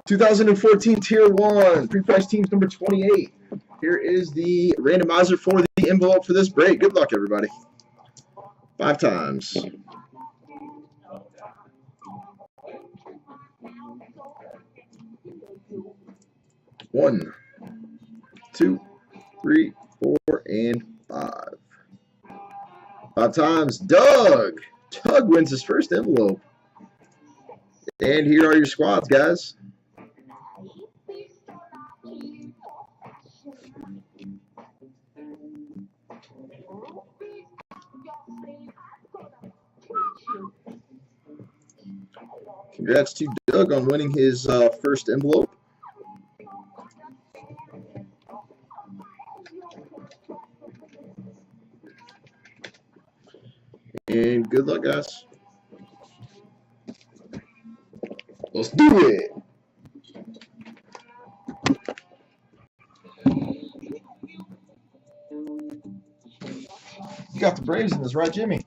2014 Tier 1, pre-price teams number 28. Here is the randomizer for the envelope for this break. Good luck, everybody. 5 times. One, 2, 3, 4, and 5. 5 times. Doug. Doug wins his first envelope. And here are your squads, guys. Congrats to Doug on winning his first envelope. And good luck, guys. Let's do it. You got the Braves in this, right, Jimmy?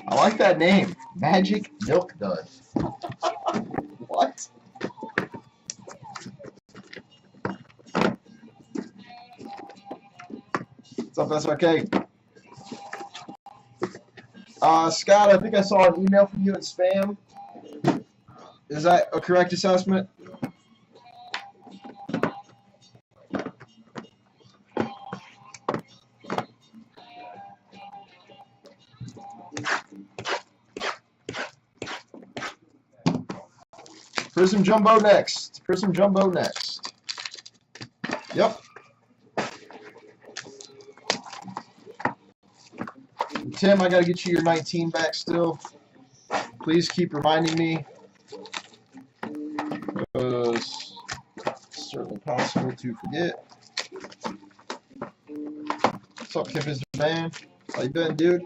I like that name, Magic Milk Dud. What? What's up, SRK? Scott, I think I saw an email from you in spam. Is that a correct assessment? Prism Jumbo next. Prism Jumbo next. Yep. Tim, I got to get you your 19 back still. Please keep reminding me. It's certainly possible to forget. What's up, Kim is the man? How you been, dude?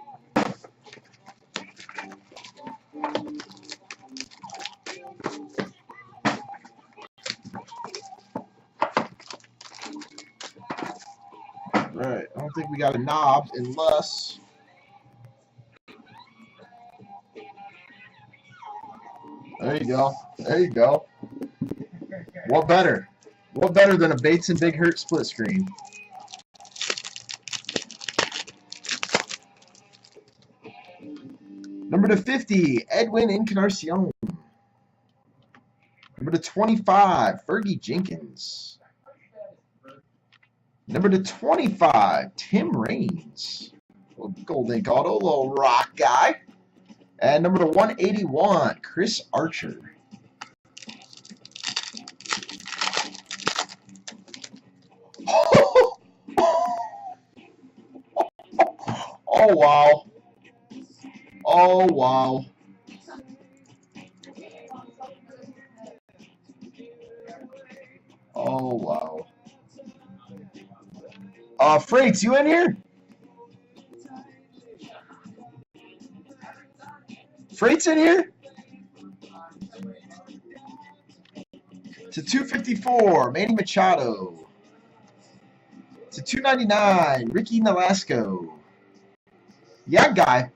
Alright, I don't think we got a knob unless... There you go. There you go. What better? What better than a Bates and Big Hurt split screen? Number to 50, Edwin Encarnacion. Number to 25, Fergie Jenkins. Number to 25, Tim Raines. Little gold ink auto, little rock guy. And number to 181, Chris Archer. Oh, wow. Oh, wow. Oh, wow. Freights, you in here? Freight's in here? To 254, Manny Machado. To 299, Ricky Nolasco. Yeah, guy.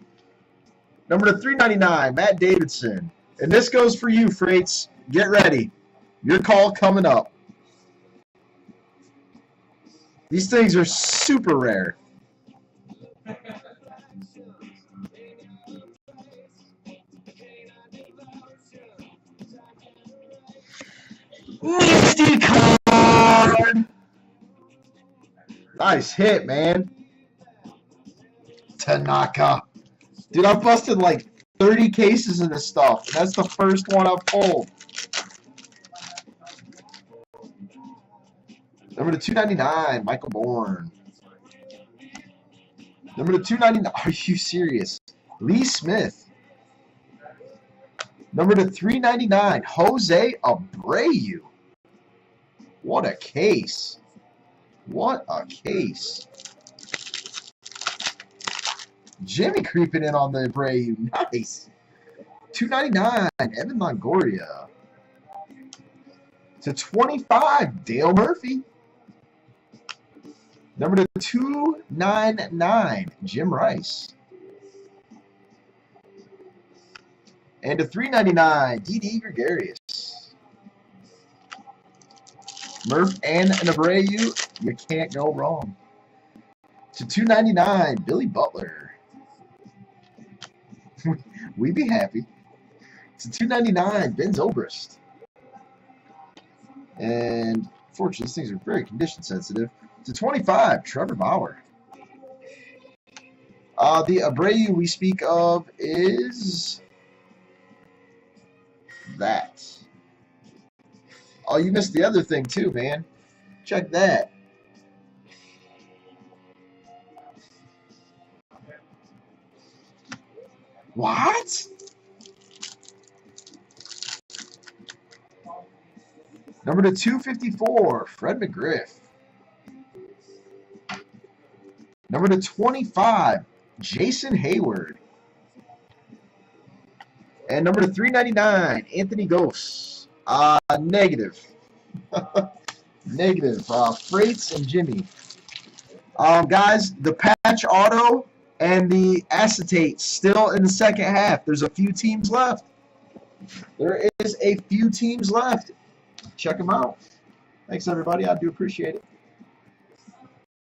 Number to 399, Matt Davidson. And this goes for you, Freight's. Get ready. Your call coming up. These things are super rare. Misty card. Nice hit, man. Tanaka. Dude, I've busted like 30 cases of this stuff. That's the first one I've pulled. Number to 299, Michael Bourne. Number to 299, are you serious? Lee Smith. Number to 399, Jose Abreu. What a case. What a case. Jimmy creeping in on the Abreu. Nice. 299, Evan Longoria. /25, Dale Murphy. Number /299, Jim Rice. And /399, Didi Gregorius. Murph and an Abreu, you can't go wrong. /299, Billy Butler. We'd be happy. /299, Ben Zobrist. And unfortunately, these things are very condition sensitive. /25, Trevor Bauer. The Abreu we speak of is that. Oh, you missed the other thing too, man. Check that. What? Number /254, Fred McGriff. Number /25, Jason Hayward. And number /399, Anthony Gose. Negative. Negative. Freights and Jimmy. Guys, the patch auto and the acetate still in the second half. There's a few teams left. There is a few teams left. Check them out. Thanks, everybody. I do appreciate it.